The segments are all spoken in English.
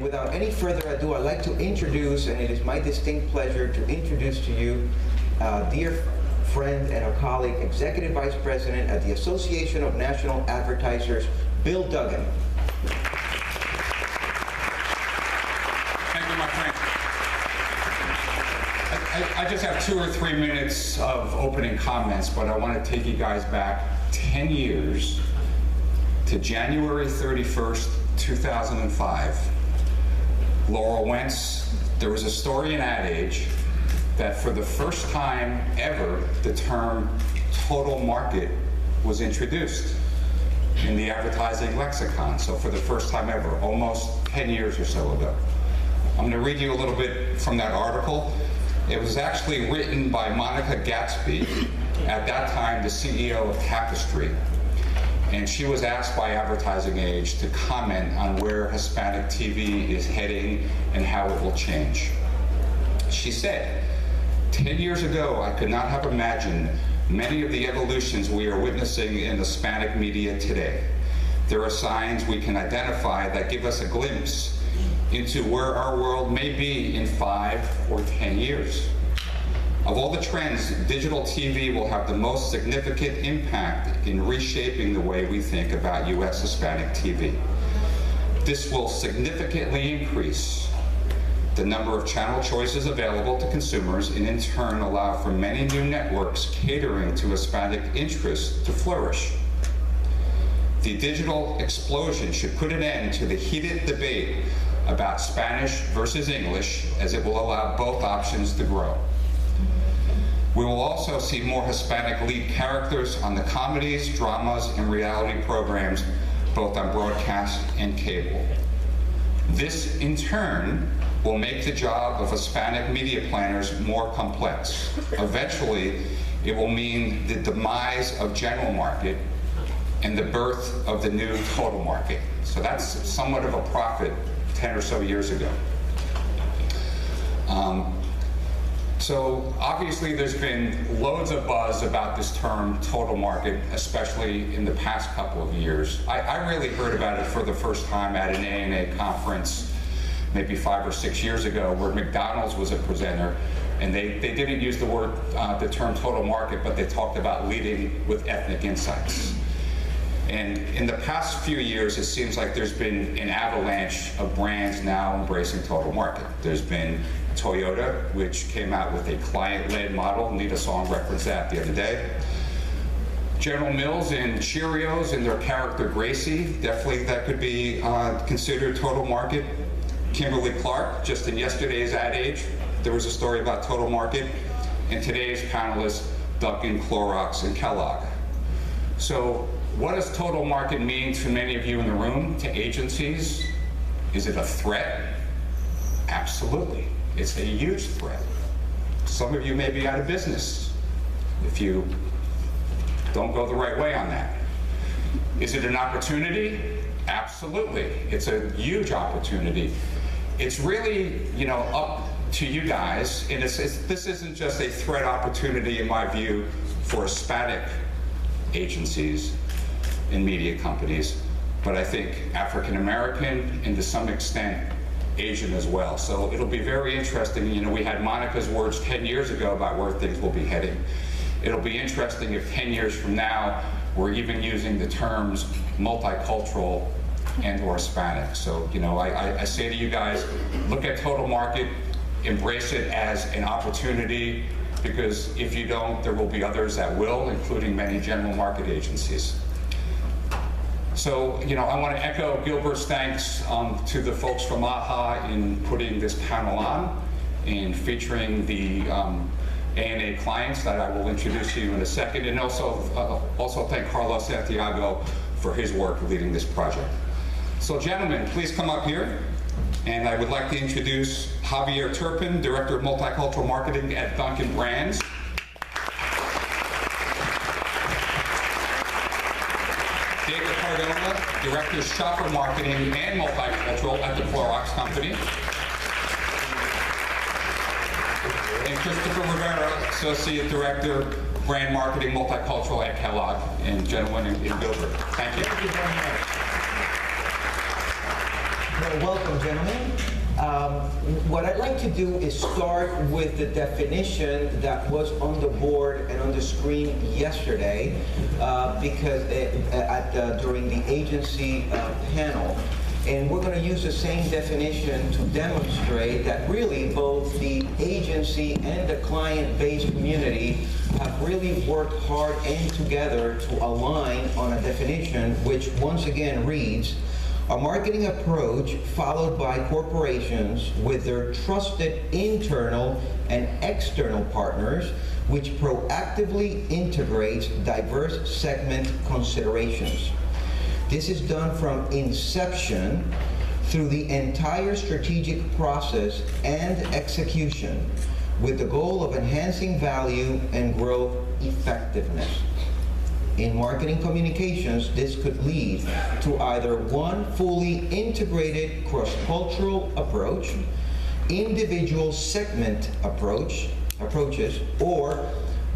And without any further ado, I'd like to introduce, and it is my distinct pleasure to introduce to you dear friend and a colleague, Executive Vice President at the Association of National Advertisers, Bill Duggan. Thank you, my friend. I just have 2 or 3 minutes of opening comments, but I want to take you guys back 10 years to January 31st, 2005. Laurel Wentz, there was a story in Ad Age that for the first time ever, the term total market was introduced in the advertising lexicon. So for the first time ever, almost 10 years or so ago. I'm going to read you a little bit from that article. It was actually written by Monica Gatsby, at that time the CEO of Tapestry. And she was asked by Advertising Age to comment on where Hispanic TV is heading and how it will change. She said, 10 years ago, I could not have imagined many of the evolutions we are witnessing in Hispanic media today. There are signs we can identify that give us a glimpse into where our world may be in 5 or 10 years. Of all the trends, digital TV will have the most significant impact in reshaping the way we think about U.S. Hispanic TV. This will significantly increase the number of channel choices available to consumers and in turn allow for many new networks catering to Hispanic interests to flourish. The digital explosion should put an end to the heated debate about Spanish versus English, as it will allow both options to grow. We will also see more Hispanic lead characters on the comedies, dramas, and reality programs, both on broadcast and cable. This, in turn, will make the job of Hispanic media planners more complex. Eventually, it will mean the demise of general market and the birth of the new total market. So that's somewhat of a prophet 10 or so years ago. So obviously there's been loads of buzz about this term total market, especially in the past couple of years. I really heard about it for the first time at an ANA conference maybe 5 or 6 years ago, where McDonald's was a presenter, and they didn't use the term total market, but they talked about leading with ethnic insights. And in the past few years, it seems like there's been an avalanche of brands now embracing total market. There's been Toyota, which came out with a client-led model. Nita Song referenced that the other day. General Mills and Cheerios and their character Gracie, definitely that could be considered total market. Kimberly-Clark, just in yesterday's Ad Age, there was a story about total market. And today's panelists, Dukin, Clorox, and Kellogg. So what does total market mean to many of you in the room, to agencies? Is it a threat? Absolutely. It's a huge threat. Some of you may be out of business if you don't go the right way on that. Is it an opportunity? Absolutely. It's a huge opportunity. It's really, up to you guys, and this isn't just a threat opportunity, in my view, for Hispanic agencies and media companies, but I think African American and to some extent Asian as well. So it'll be very interesting. We had Monica's words 10 years ago about where things will be heading. It'll be interesting if 10 years from now we're even using the terms multicultural and or Hispanic. So I say to you guys, look at total market, embrace it as an opportunity, because if you don't, there will be others that will, including many general market agencies. So, I want to echo Gilbert's thanks to the folks from AHA in putting this panel on and featuring the ANA clients that I will introduce to you in a second, and also thank Carlos Santiago for his work leading this project. So gentlemen, please come up here, and I would like to introduce Xavier Turpin, Director of Multicultural Marketing at Dunkin' Brands. Cardona, Director of Shopper Marketing and Multicultural at the Clorox Company. And G.Rivera, Associate Director, Brand Marketing, Multicultural at Kellogg, and gentlemen in Gilbert. Thank you. Thank you very much. welcome, gentlemen. What I'd like to do is start with the definition that was on the board and on the screen yesterday, because during the agency panel. And we're going to use the same definition to demonstrate that really both the agency and the client-based community have really worked hard and together to align on a definition which once again reads, a marketing approach followed by corporations with their trusted internal and external partners, which proactively integrates diverse segment considerations. This is done from inception through the entire strategic process and execution with the goal of enhancing value and growth effectiveness. In marketing communications, this could lead to either one fully integrated cross-cultural approach, individual segment approaches, or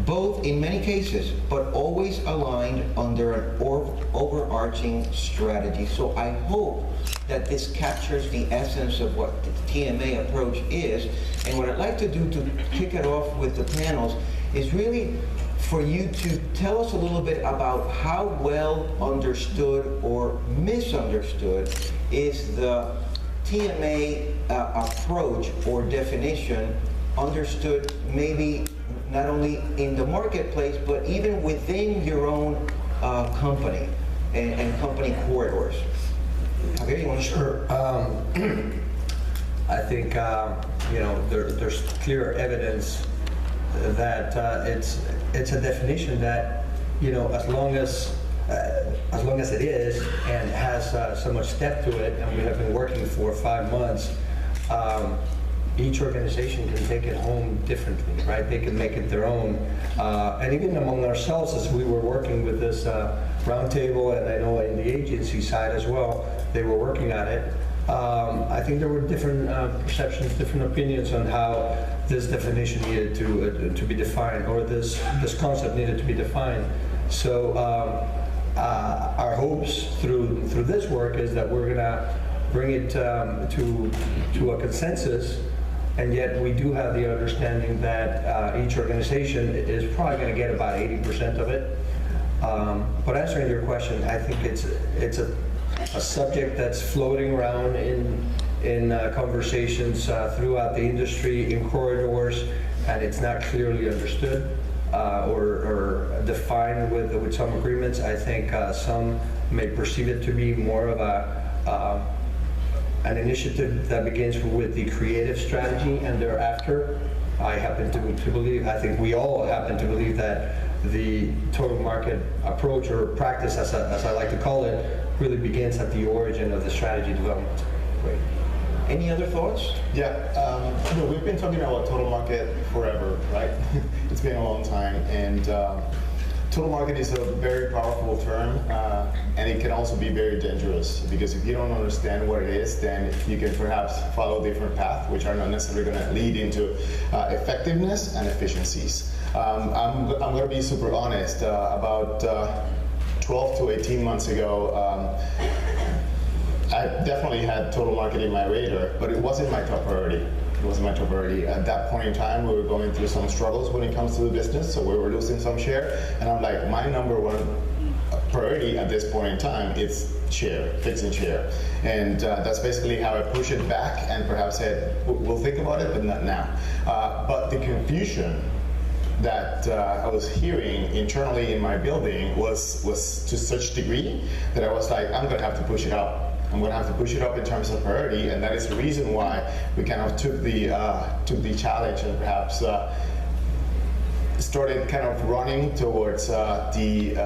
both in many cases, but always aligned under an overarching strategy. So I hope that this captures the essence of what the TMA approach is. And what I'd like to do to kick it off with the panels is really for you to tell us a little bit about how well understood or misunderstood is the TMA approach or definition, understood maybe not only in the marketplace, but even within your own company and company corridors. Javier, you want to? Sure. I think there's clear evidence that it's a definition that as long as it is and has so much depth to it, and we have been working for 5 months. Each organization can take it home differently, right? They can make it their own. And even among ourselves, as we were working with this roundtable, and I know in the agency side as well, they were working on it. I think there were different perceptions, different opinions on how this definition needed to be defined, or this concept needed to be defined. So our hopes through this work is that we're gonna bring it to a consensus. And yet we do have the understanding that each organization is probably going to get about 80% of it. But answering your question, I think it's a subject that's floating around in conversations throughout the industry, in corridors, and it's not clearly understood or defined with some agreements. I think some may perceive it to be more of an initiative that begins with the creative strategy and thereafter. I happen to believe, I think we all happen to believe that the total market approach or practice, as I like to call it, really begins at the origin of the strategy development. Great. Any other thoughts? Yeah, we've been talking about total market forever, right? It's been a long time, and total market is a very powerful term, and it can also be very dangerous, because if you don't understand what it is, then you can perhaps follow different paths, which are not necessarily going to lead into effectiveness and efficiencies. I'm going to be super honest. About 12 to 18 months ago, I definitely had total market in my radar, but it wasn't my top priority. It wasn't my top priority. At that point in time, we were going through some struggles when it comes to the business, so we were losing some share. And I'm like, my number one priority at this point in time is share, fixing share. And that's basically how I push it back and perhaps said, we'll think about it, but not now. But the confusion that I was hearing internally in my building was to such degree that I was like, I'm going to have to push it up. I'm going to have to push it up in terms of priority, and that is the reason why we kind of took the challenge and perhaps started kind of running towards the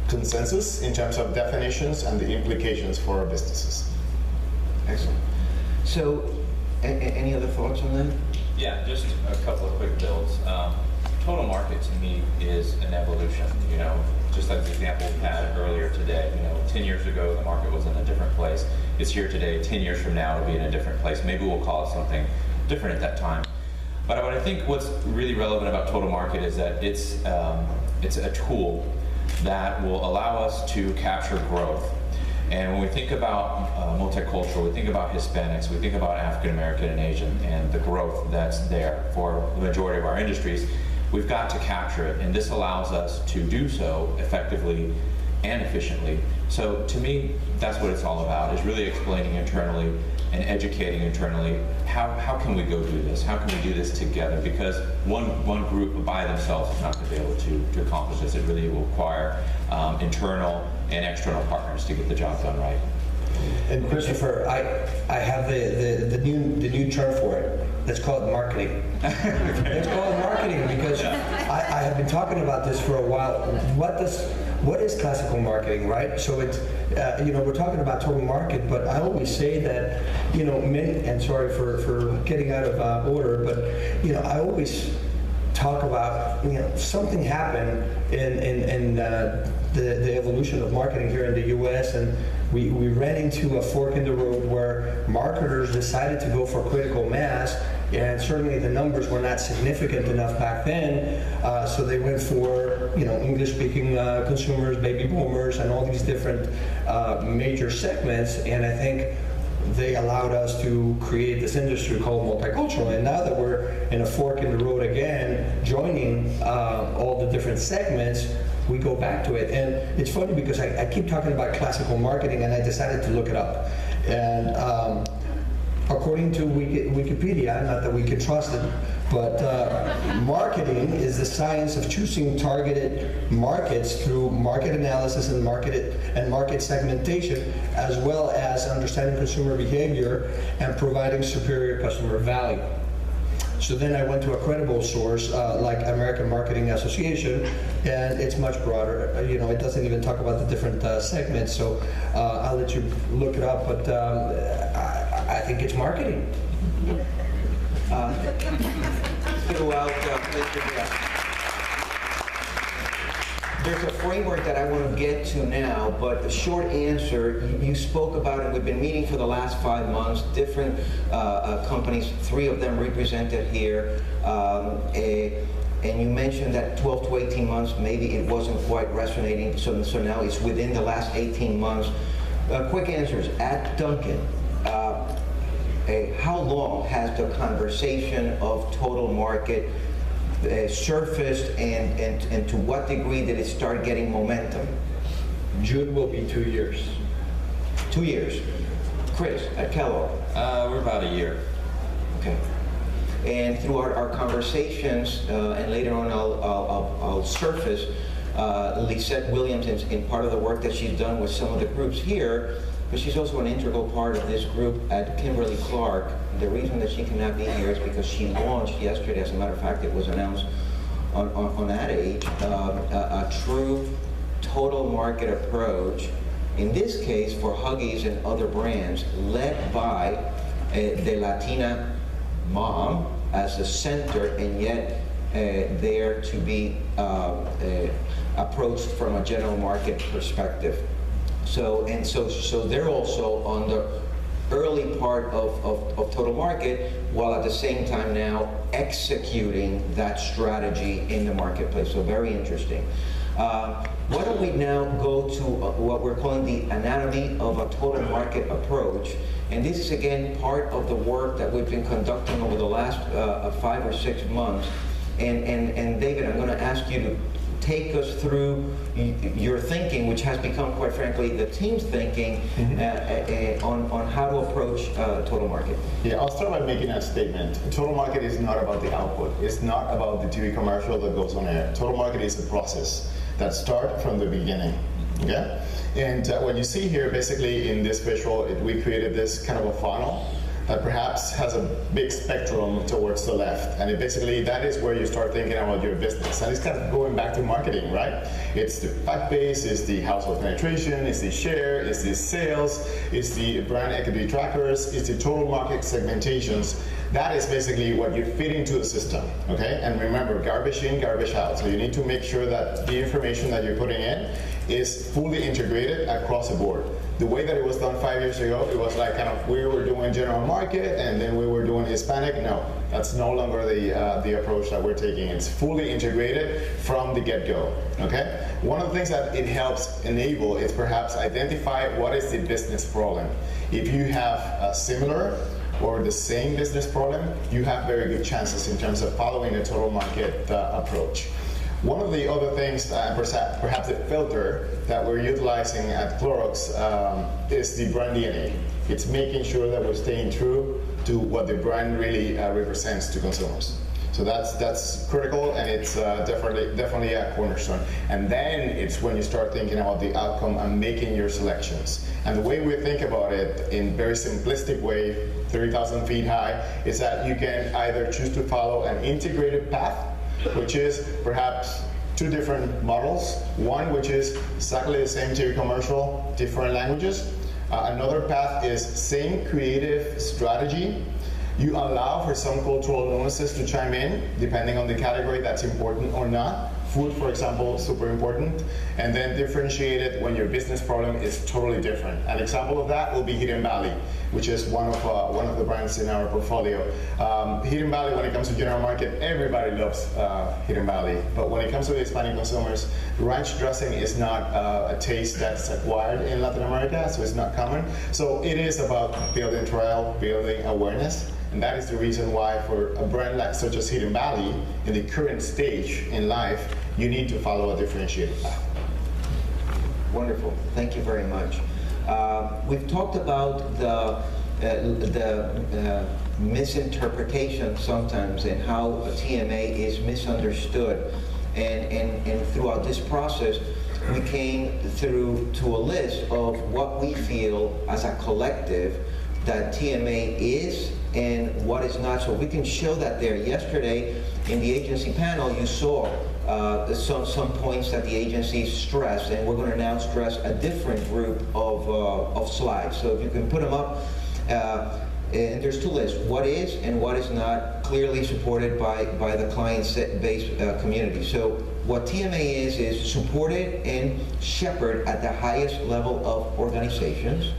consensus in terms of definitions and the implications for our businesses. Excellent. So, any other thoughts on that? Yeah, just a couple of quick builds. Total market to me is an evolution. Just like the example we had earlier today, 10 years ago the market was in a different place. It's here today. 10 years from now it'll be in a different place. Maybe we'll call it something different at that time. But what I think what's really relevant about total market is that it's a tool that will allow us to capture growth. And when we think about multicultural, we think about Hispanics, we think about African American and Asian, and the growth that's there for the majority of our industries. We've got to capture it, and this allows us to do so effectively and efficiently. So to me, that's what it's all about, is really explaining internally and educating internally, how can we go do this? How can we do this together? Because one group by themselves is not going to be able to accomplish this. It really will require internal and external partners to get the job done right. And Christopher, I have the new term for it. Let's call it marketing. Let's call it marketing, because I have been talking about this for a while. What is classical marketing, right? So it's, we're talking about total market, but I always say that, and sorry for getting out of order, but, I always talk about, something happened in the evolution of marketing here in the U.S., and we ran into a fork in the road where marketers decided to go for critical mass, and certainly the numbers were not significant enough back then, so they went for English-speaking consumers, baby boomers, and all these different major segments, and I think they allowed us to create this industry called multicultural. And now that we're in a fork in the road again, joining all the different segments, we go back to it. And it's funny because I keep talking about classical marketing, and I decided to look it up. And according to Wikipedia, not that we can trust it, but marketing is the science of choosing targeted markets through market analysis and market segmentation, as well as understanding consumer behavior and providing superior customer value. So then I went to a credible source like American Marketing Association, and it's much broader. It doesn't even talk about the different segments, so I'll let you look it up, but I think it's marketing. Fill out, there's a framework that I want to get to now, but the short answer, you spoke about it. We've been meeting for the last 5 months, different companies, 3 of them represented here, and you mentioned that 12 to 18 months, maybe it wasn't quite resonating, so now it's within the last 18 months. Quick answers. At Dukin, how long has the conversation of total market surfaced, and to what degree did it start getting momentum? June will be 2 years. 2 years. Chris, at Kellogg? We're about a year. Okay. And through our conversations, and later on I'll surface Lisette Williams in part of the work that she's done with some of the groups here, but she's also an integral part of this group at Kimberly-Clark. The reason that she cannot be here is because she launched yesterday, as a matter of fact, it was announced on Ad Age, a true total market approach, in this case for Huggies and other brands, led by the Latina mom as the center, and yet there to be approached from a general market perspective. So they're also on the early part of total market, while at the same time now executing that strategy in the marketplace. So very interesting. Why don't we now go to what we're calling the anatomy of a total market approach. And this is again part of the work that we've been conducting over the last 5 or 6 months. And David, I'm going to ask you to take us through your thinking, which has become, quite frankly, the team's thinking on how to approach total market. Yeah, I'll start by making a statement. Total market is not about the output. It's not about the TV commercial that goes on air. Total market is a process that starts from the beginning. Okay? And what you see here, basically in this visual, we created this kind of a funnel that perhaps has a big spectrum towards the left. And that is where you start thinking about your business. And it's kind of going back to marketing, right? It's the fact base, it's the household penetration, it's the share, it's the sales, it's the brand equity trackers, it's the total market segmentations. That is basically what you fit into the system, okay? And remember, garbage in, garbage out. So you need to make sure that the information that you're putting in is fully integrated across the board. The way that it was done 5 years ago, it was like kind of we were doing general market and then we were doing Hispanic. No, that's no longer the approach that we're taking. It's fully integrated from the get-go, okay? One of the things that it helps enable is perhaps identify what is the business problem. If you have a similar or the same business problem, you have very good chances in terms of following the total market approach. One of the other things, perhaps the filter that we're utilizing at Clorox is the brand DNA. It's making sure that we're staying true to what the brand really represents to consumers. So that's critical, and it's definitely a cornerstone. And then it's when you start thinking about the outcome and making your selections. And the way we think about it in very simplistic way, 30,000 feet high, is that you can either choose to follow an integrated path, which is perhaps two different models. One which is exactly the same TV commercial, different languages. Another path is same creative strategy. You allow for some cultural nuances to chime in, depending on the category that's important or not. Food, for example, super important. And then differentiate it when your business problem is totally different. An example of that will be Hidden Valley, which is one of the brands in our portfolio. Hidden Valley, when it comes to general market, everybody loves Hidden Valley. But when it comes to the Hispanic consumers, ranch dressing is not a taste that's acquired in Latin America, so it's not common. So it is about building trial, building awareness. And that is the reason why for a brand like such as Hidden Valley, in the current stage in life, you need to follow a differentiated path. Wonderful. Thank you very much. We've talked about the misinterpretation sometimes and how TMA is misunderstood. And throughout this process, we came through to a list of what we feel as a collective that TMA is and what is not. So we can show that there. Yesterday in the agency panel, you saw some points that the agency stressed, and we're going to now stress a different group of slides. So if you can put them up, and there's two lists: what is and what is not clearly supported by the client-based community. So what TMA is supported and shepherded at the highest level of organizations.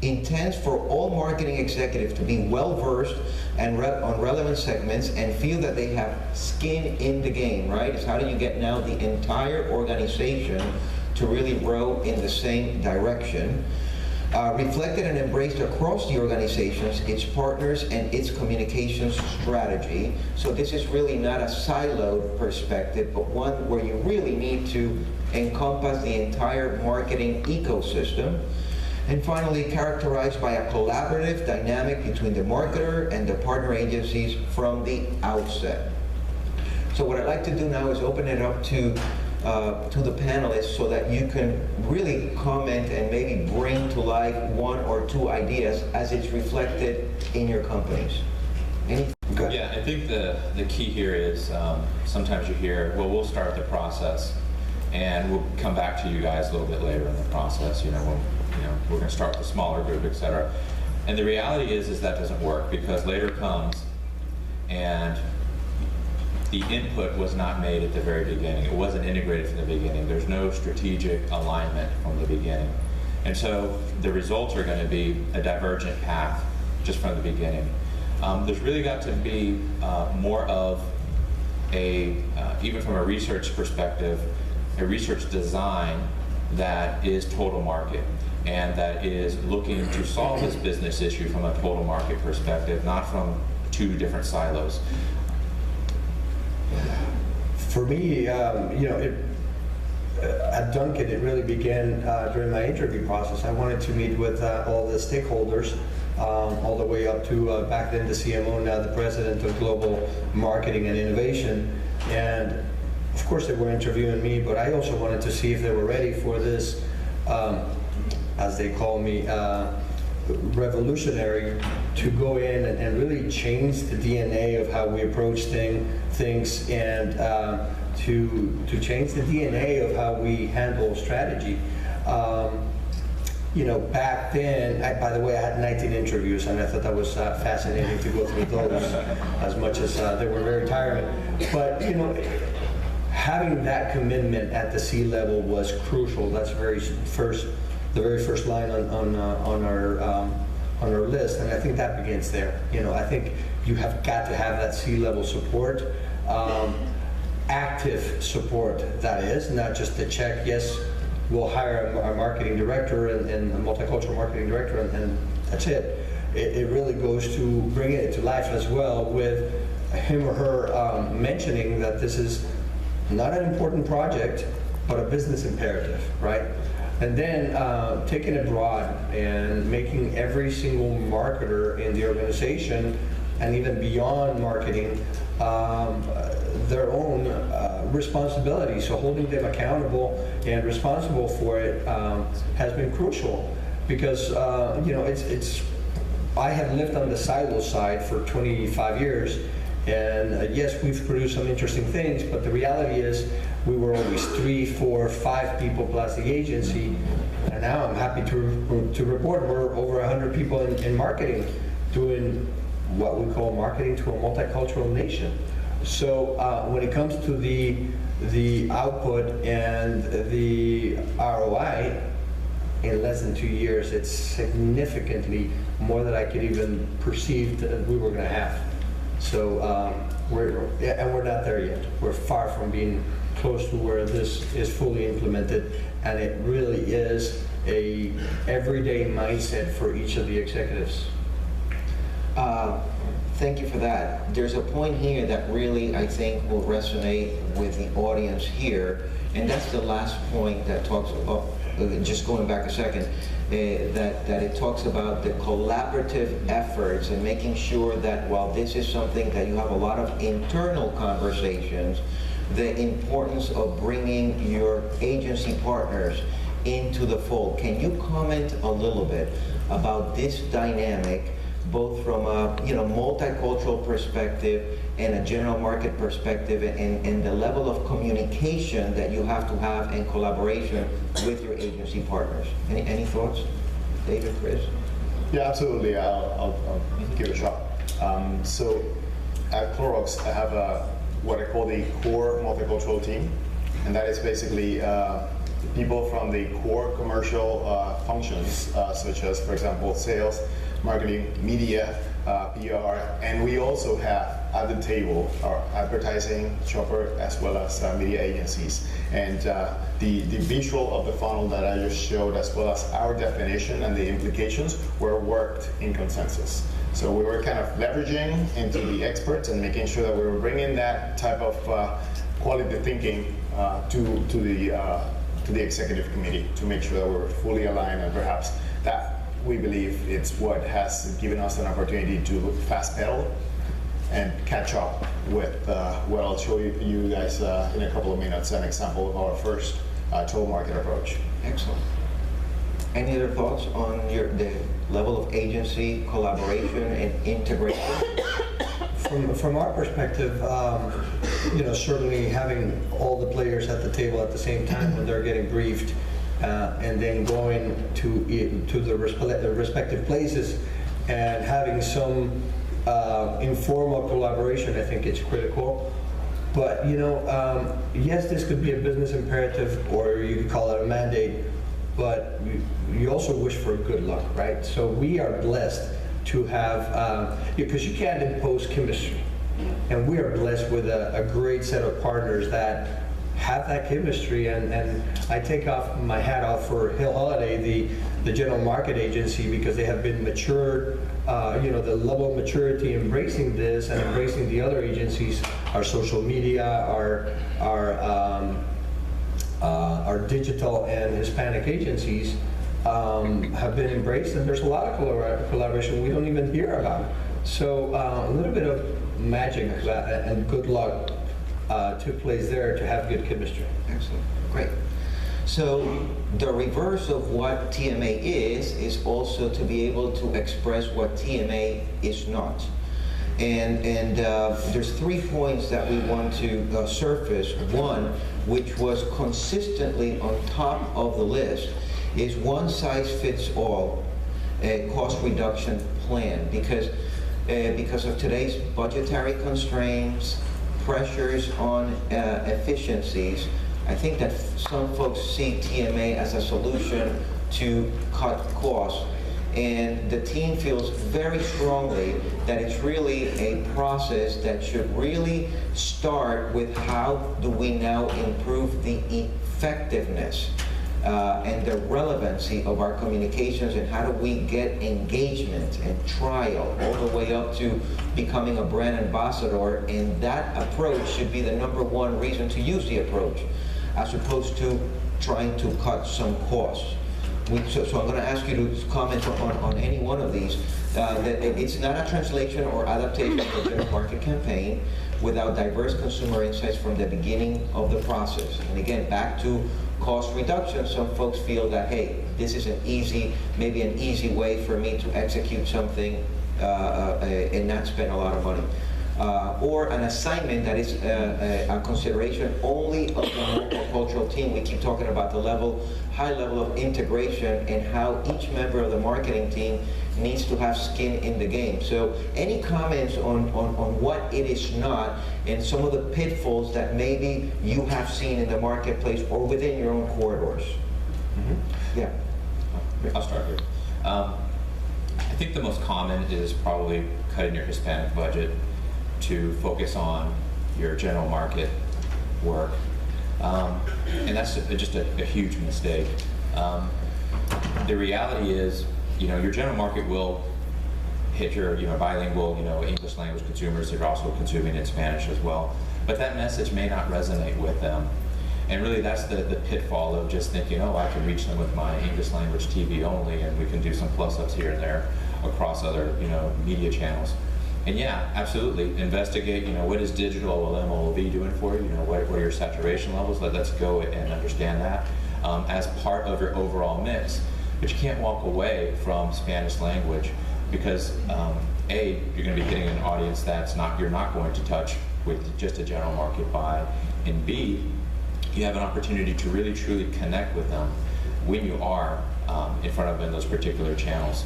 Intends for all marketing executives to be well-versed and on relevant segments and feel that they have skin in the game, right? It's how do you get now the entire organization to really row in the same direction. Reflected and embraced across the organizations, its partners, and its communications strategy. So this is really not a siloed perspective, but one where you really need to encompass the entire marketing ecosystem. And finally, characterized by a collaborative dynamic between the marketer and the partner agencies from the outset. So what I'd like to do now is open it up to the panelists so that you can really comment and maybe bring to life one or two ideas as it's reflected in your companies. Yeah, I think the key here is sometimes you hear, well, we'll start the process and we'll come back to you guys a little bit later in the process. We're going to start with a smaller group, etc. And the reality is that doesn't work, because later comes and the input was not made at the very beginning. It wasn't integrated from the beginning. There's no strategic alignment from the beginning. And so the results are going to be a divergent path just from the beginning. There's really got to be more of even from a research perspective, a research design that is total market and that is looking to solve this business issue from a total market perspective, not from two different silos. For me, at Dunkin', it really began during my interview process. I wanted to meet with all the stakeholders, all the way up to back then the CMO, now the president of global marketing and innovation. And of course they were interviewing me, but I also wanted to see if they were ready for this, as they call me, revolutionary, to go in and really change the DNA of how we approach things and to change the DNA of how we handle strategy. Back then, by the way, I had 19 interviews, and I thought that was fascinating to go through those, as much as they were very tiring. But having that commitment at the C level was crucial. That's the very first line on our list, and I think that begins there. I think you have got to have that C level support, active support. That is not just the check. Yes, we'll hire a marketing director and a multicultural marketing director, and that's it. It really goes to bringing it to life as well, with him or her mentioning that this is not an important project, but a business imperative, right? And then taking it broad and making every single marketer in the organization, and even beyond marketing, their own responsibility. So holding them accountable and responsible for it has been crucial, because I have lived on the silo side for 25 years, and yes, we've produced some interesting things, but the reality is we were always 3, 4, 5 people plus the agency, and now I'm happy to report we're over 100 people in marketing, doing what we call marketing to a multicultural nation. So when it comes to the output and the ROI, in less than 2 years, it's significantly more than I could even perceive that we were going to have. So we're not there yet. We're far from being close to where this is fully implemented, and it really is a everyday mindset for each of the executives. Thank you for that. There's a point here that really, I think, will resonate with the audience here, and that's the last point that talks about, just going back a second, that it talks about the collaborative efforts and making sure that while this is something that you have a lot of internal conversations, the importance of bringing your agency partners into the fold. Can you comment a little bit about this dynamic, both from a multicultural perspective and a general market perspective, and the level of communication that you have to have and collaboration with your agency partners? Any thoughts, David, Chris? Yeah, absolutely. I'll give it a shot. So at Clorox, I have what I call the core multicultural team, and that is basically people from the core commercial functions, such as, for example, sales, marketing, media, PR, and we also have at the table our advertising shopper as well as media agencies. And the visual of the funnel that I just showed, as well as our definition and the implications, were worked in consensus. So we were kind of leveraging into the experts and making sure that we were bringing that type of quality thinking to the executive committee, to make sure that we're fully aligned, and perhaps that we believe it's what has given us an opportunity to fast pedal and catch up with what I'll show you guys in a couple of minutes, an example of our first total market approach. Excellent. Any other thoughts on the level of agency collaboration and integration? From our perspective, certainly having all the players at the table at the same time when they're getting briefed, and then going to the respective places and having some informal collaboration, I think it's critical. But yes, this could be a business imperative, or you could call it a mandate, but you also wish for good luck, right? So we are blessed to have, because you can't impose chemistry, and we are blessed with a great set of partners that have that chemistry, and I take my hat off for Hill Holiday, the general market agency, because they have been matured, the level of maturity embracing this and embracing the other agencies, our social media, our digital and Hispanic agencies have been embraced, and there's a lot of collaboration we don't even hear about. So a little bit of magic and good luck took place there to have good chemistry. Excellent, great. So the reverse of what TMA is also to be able to express what TMA is not. And there's 3 points that we want to surface. One, which was consistently on top of the list, is one size fits all cost reduction plan, because of today's budgetary constraints, pressures on efficiencies, I think that some folks see TMA as a solution to cut costs. And the team feels very strongly that it's really a process that should really start with how do we now improve the effectiveness and the relevancy of our communications, and how do we get engagement and trial all the way up to becoming a brand ambassador. And that approach should be the #1 reason to use the approach, as opposed to trying to cut some costs. So I'm going to ask you to comment on any one of these. That it's not a translation or adaptation of the general market campaign without diverse consumer insights from the beginning of the process. And again, back to cost reduction, some folks feel that, hey, this is maybe an easy way for me to execute something and not spend a lot of money. Or an assignment that is a consideration only of the multicultural team. We keep talking about the high level of integration and how each member of the marketing team needs to have skin in the game. So any comments on what it is not, and some of the pitfalls that maybe you have seen in the marketplace or within your own corridors? Mm-hmm. Yeah. I'll start here. I think the most common is probably cutting your Hispanic budget to focus on your general market work. And that's just a huge mistake. The reality is, your general market will hit your bilingual, English language consumers that are also consuming in Spanish as well. But that message may not resonate with them. And really that's the pitfall of just thinking, oh, I can reach them with my English language TV only, and we can do some plus-ups here and there across other, media channels. And yeah, absolutely, investigate, what is digital MLB doing for you? What are your saturation levels? Let's go and understand that as part of your overall mix. But you can't walk away from Spanish language because A, you're going to be hitting an audience you're not going to touch with just a general market buy, and B, you have an opportunity to really truly connect with them when you are in front of them in those particular channels.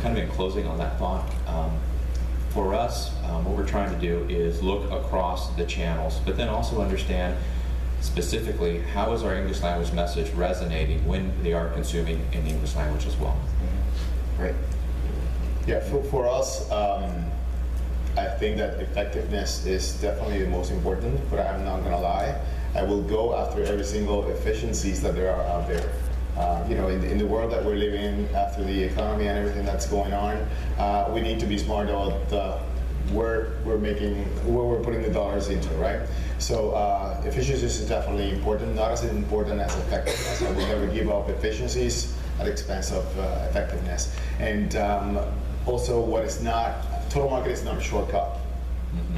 Kind of in closing on that thought, for us, what we're trying to do is look across the channels, but then also understand specifically how is our English language message resonating when they are consuming in English language as well. Mm-hmm. Right. Yeah, for us, I think that effectiveness is definitely the most important, but I'm not going to lie. I will go after every single efficiencies that there are out there. In the world that we're living in, after the economy and everything that's going on, we need to be smart about where we're putting the dollars into, right? So efficiencies is definitely important, not as important as effectiveness. I will never give up efficiencies at the expense of effectiveness. And also, total market is not a shortcut.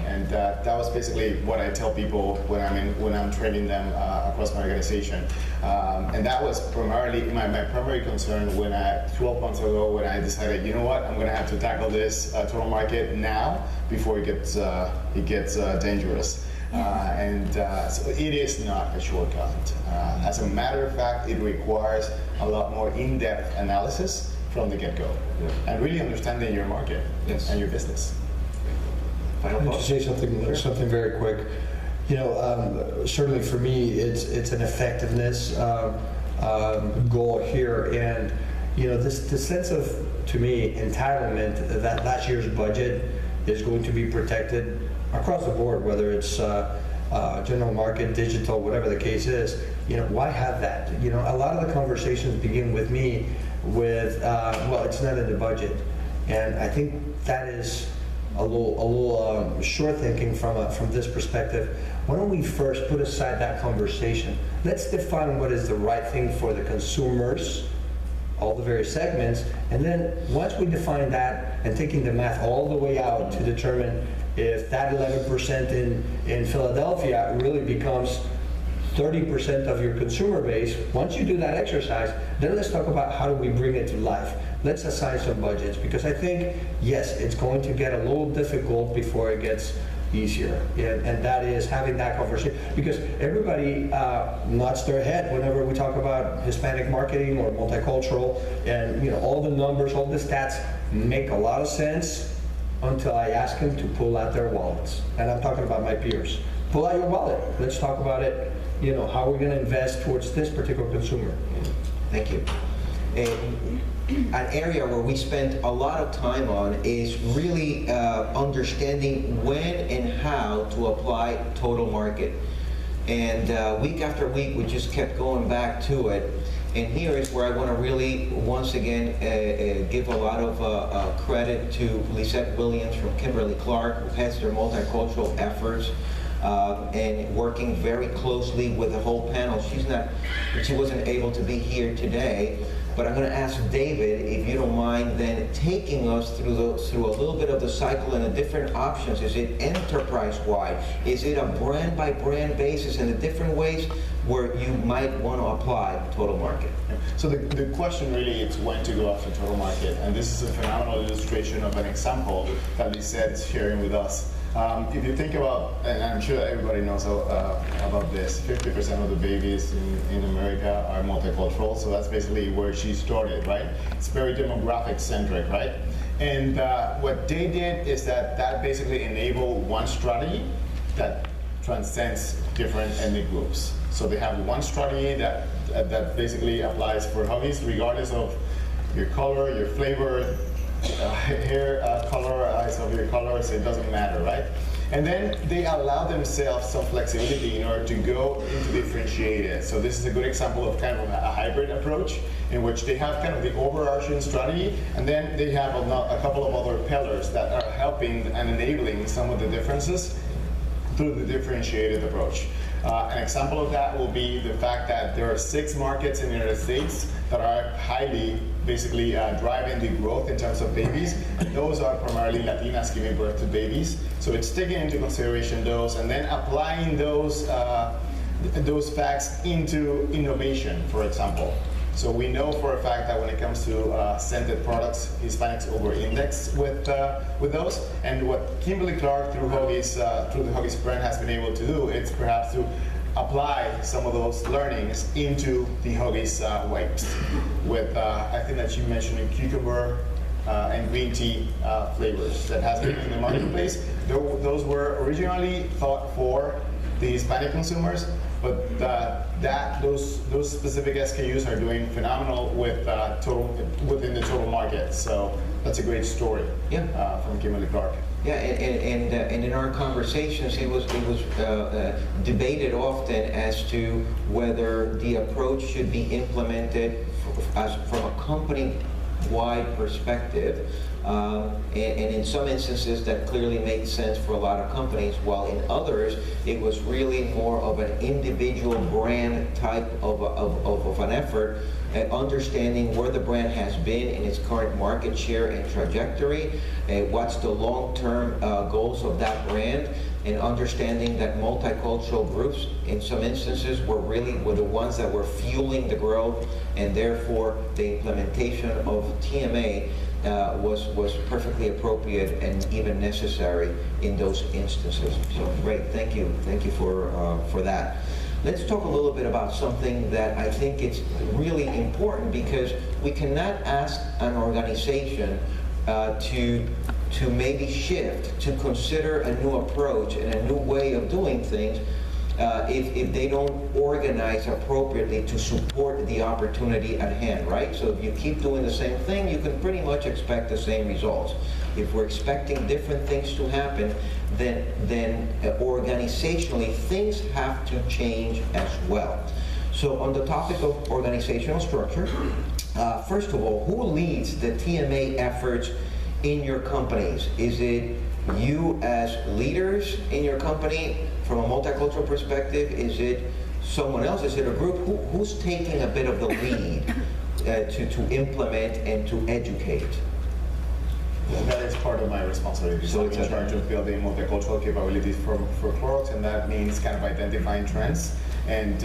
And that was basically what I tell people when I'm training them across my organization. And that was primarily my primary concern 12 months ago when I decided, you know what, I'm going to have to tackle this total market now before it gets dangerous. So it is not a shortcut. As a matter of fact, it requires a lot more in-depth analysis from the get-go, and really understanding your market and your business. I'd like to say something very quick. Certainly for me, it's an effectiveness goal here, and this sense of, to me, entitlement that last year's budget is going to be protected across the board, whether it's general market, digital, whatever the case is. Why have that? A lot of the conversations begin with me with, well, it's not in the budget, and I think that is a little short thinking from this perspective. Why don't we first put aside that conversation? Let's define what is the right thing for the consumers, all the various segments, and then once we define that and taking the math all the way out to determine if that 11% in Philadelphia really becomes 30% of your consumer base, once you do that exercise, then let's talk about how do we bring it to life. Let's assign some budgets, because I think, yes, it's going to get a little difficult before it gets easier. And that is having that conversation, because everybody nods their head whenever we talk about Hispanic marketing or multicultural, and all the numbers, all the stats make a lot of sense, until I ask them to pull out their wallets. And I'm talking about my peers. Pull out your wallet. Let's talk about it. You know, how we're going to invest towards this particular consumer. Thank you. An area where we spent a lot of time on is really understanding when and how to apply total market. And week after week, we just kept going back to it. And here is where I want to really, once again, give a lot of credit to Lisette Williams from Kimberly-Clark, who heads their multicultural efforts, and working very closely with the whole panel. She wasn't able to be here today, but I'm going to ask David, if you don't mind, then taking us through a little bit of the cycle and the different options. Is it enterprise-wide? Is it a brand-by-brand basis and the different ways where you might want to apply total market? So the question really is when to go after total market, and this is a phenomenal illustration of an example that Lisette is sharing with us. If you think about, and I'm sure everybody knows about this, 50% of the babies in America are multicultural, so that's basically where she started, right? It's very demographic centric, right? And what they did is that basically enabled one strategy that transcends different ethnic groups. So they have one strategy that basically applies for Huggies regardless of your color, your flavor, hair color, eyes of your colors, it doesn't matter, right? And then they allow themselves some flexibility in order to go into differentiated. So this is a good example of kind of a hybrid approach in which they have kind of the overarching strategy, and then they have a couple of other pillars that are helping and enabling some of the differences through the differentiated approach. An example of that will be the fact that there are 6 markets in the United States that are highly, basically driving the growth in terms of babies, and those are primarily Latinas giving birth to babies. So it's taking into consideration those and then applying those facts into innovation, for example. So we know for a fact that when it comes to scented products, Hispanics over-index with those. And what Kimberly-Clark through the Huggies brand has been able to do, it's perhaps to apply some of those learnings into the Huggies wipes. With I think that you mentioned cucumber and green tea flavors that has been in the marketplace. Those were originally thought for the Hispanic consumers, but those specific SKUs are doing phenomenal within the total market. So that's a great story from Kimberly-Clark. Yeah, and in our conversations, it was debated often as to whether the approach should be implemented from a company-wide perspective. And in some instances that clearly made sense for a lot of companies, while in others it was really more of an individual brand type of an effort, understanding where the brand has been in its current market share and trajectory, what's the long-term goals of that brand, and understanding that multicultural groups in some instances were the ones that were fueling the growth, and therefore the implementation of TMA was perfectly appropriate and even necessary in those instances. So great, thank you for that. Let's talk a little bit about something that I think it's really important, because we cannot ask an organization to maybe shift, to consider a new approach and a new way of doing things if they don't organize appropriately to support the opportunity at hand, right? So if you keep doing the same thing, you can pretty much expect the same results. If we're expecting different things to happen, then organizationally things have to change as well. So on the topic of organizational structure, first of all, who leads the TMA efforts in your companies? Is it you as leaders in your company from a multicultural perspective? Is it someone else? Is it a group? Who's taking a bit of the lead to implement and to educate? That is part of my responsibility. So I'm in charge of building multicultural capabilities for Clorox, and that means kind of identifying trends. And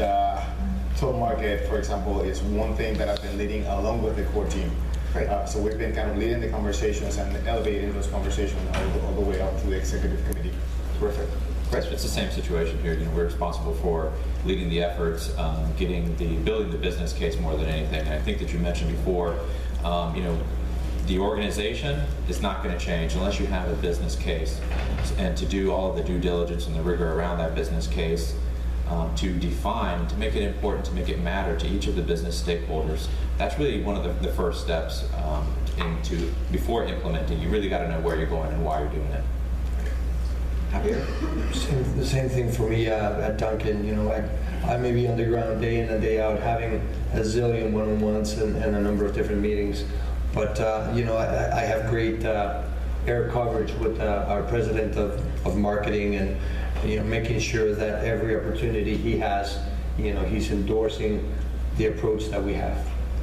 total market, for example, is one thing that I've been leading along with the core team. Right. So we've been kind of leading the conversations and elevating those conversations all the way up to the executive committee. Terrific. It's the same situation here. You know, we're responsible for leading the efforts, building the business case more than anything. And I think that you mentioned before, The organization is not going to change unless you have a business case, and to do all of the due diligence and the rigor around that business case, to define, to make it important, to make it matter to each of the business stakeholders. That's really one of the first steps before implementing. You really got to know where you're going and why you're doing it. Javier? The same thing for me at Dunkin'. You know, I may be underground day in and day out, having a zillion one-on-ones and a number of different meetings. But you know, I have great air coverage with our president of marketing, and you know, making sure that every opportunity he has, you know, he's endorsing the approach that we have.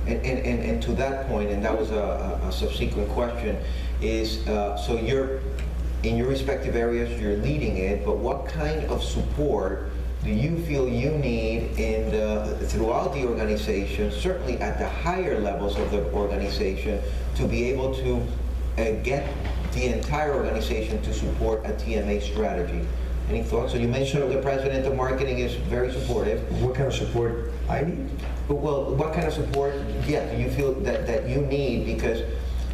And to that point, and that was a subsequent question, is so you're in your respective areas, you're leading it, but what kind of support do you feel you need throughout the organization, certainly at the higher levels of the organization, to be able to get the entire organization to support a TMA strategy? Any thoughts? So you mentioned the president of marketing is very supportive. What kind of support I need? Well, what kind of support, yeah, do you feel that you need? Because,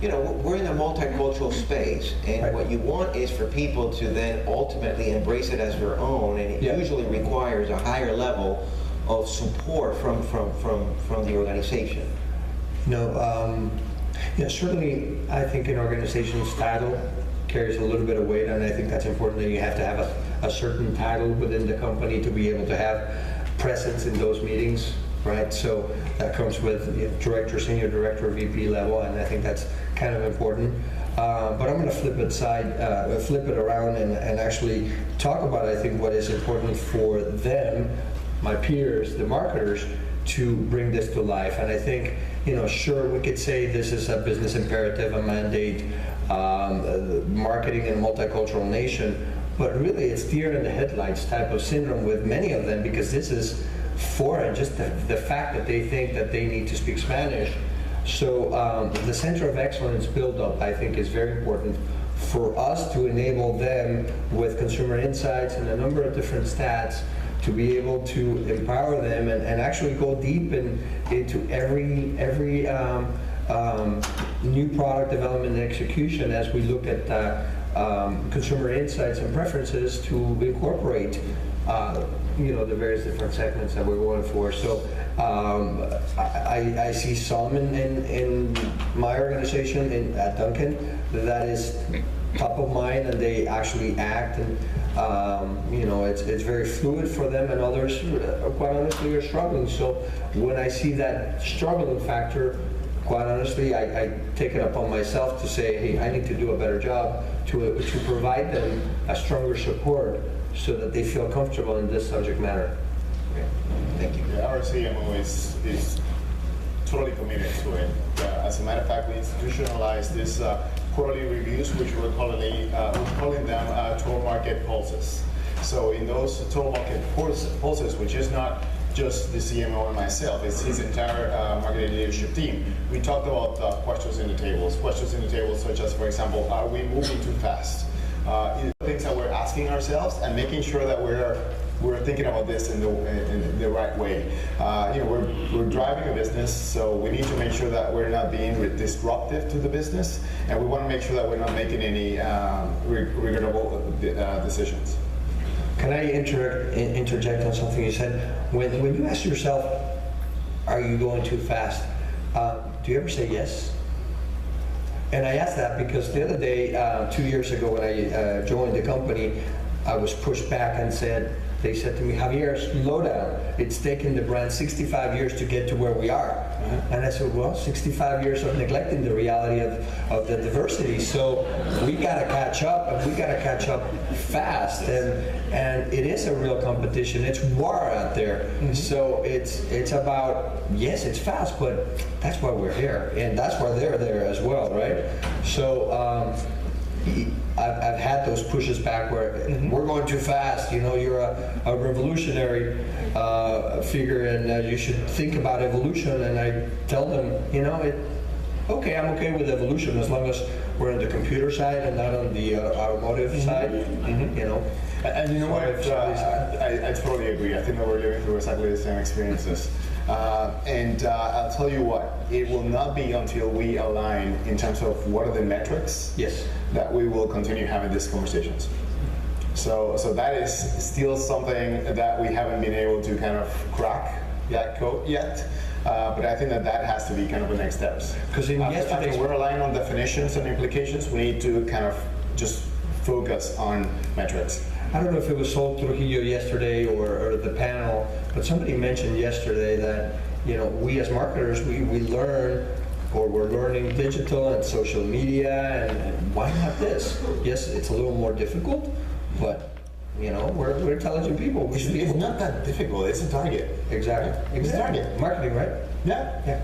you know, we're in a multicultural space, and right. What you want is for people to then ultimately embrace it as their own, and it usually requires a higher level of support from the organization. No, yeah, certainly I think an organization's title carries a little bit of weight, and I think that's important, that you have to have a certain title within the company to be able to have presence in those meetings, right? So that comes with director, senior director, VP level, and I think that's kind of important. But I'm going to flip it around and actually talk about, I think, what is important for them, my peers, the marketers, to bring this to life. And I think, you know, sure, we could say this is a business imperative, a mandate, marketing in a multicultural nation, but really it's deer in the headlights type of syndrome with many of them, because this is foreign, just the fact that they think that they need to speak Spanish. So the Center of Excellence build-up, I think, is very important for us to enable them with consumer insights and a number of different stats to be able to empower them and actually go deep into every new product development and execution as we look at consumer insights and preferences to incorporate you know, the various different segments that we're going for. So I see some in my organization at Dunkin' that is top of mind, and they actually act, and you know, it's very fluid for them, and others, quite honestly, are struggling. So when I see that struggling factor, quite honestly, I take it upon myself to say, hey, I need to do a better job to provide them a stronger support so that they feel comfortable in this subject matter. Okay. Thank you. Yeah, our CMO is totally committed to it. As a matter of fact, we institutionalized this quarterly reviews, which we're calling them total market pulses. So in those total market pulses, which is not just the CMO and myself, it's his entire marketing leadership team. We talked about questions in the tables such as, for example, are we moving too fast? Things that we're asking ourselves and making sure that we're thinking about this in the right way. You know, we're driving a business, so we need to make sure that we're not being disruptive to the business, and we want to make sure that we're not making any regrettable decisions. Can I interject on something you said? When you ask yourself, are you going too fast? Do you ever say yes? And I asked that because the other day, 2 years ago when I joined the company, I was pushed back and they said to me, Javier, slow down. It's taken the brand 65 years to get to where we are. And I said, well, 65 years of neglecting the reality of the diversity. So we got to catch up, and we got to catch up fast. And it is a real competition. It's war out there. So it's about, yes, it's fast, but that's why we're here. And that's why they're there as well, right? So I've had those pushes back where we're going too fast. You know, you're a revolutionary figure, and you should think about evolution. And I tell them, you know, okay, I'm okay with evolution as long as we're on the computer side and not on the automotive side. You know. And you know what? I totally agree. I think that we're living through exactly the same experiences. And I'll tell you what, it will not be until we align in terms of what are the metrics Yes. that we will continue having these conversations. So that is still something that we haven't been able to kind of crack that code yet. But I think that has to be kind of the next steps. Because in The fact that yesterday's we're aligned on definitions and implications, we need to kind of just focus on metrics. I don't know if it was Sol Trujillo yesterday or the panel, but somebody mentioned yesterday that, you know, we as marketers, we learn, or we're learning digital and social media, and why not this? Yes, it's a little more difficult, but, you know, we're intelligent people. We should be It's able to. not that difficult, it's a target. Exactly. It's a target. Marketing, right? Yeah. Yeah.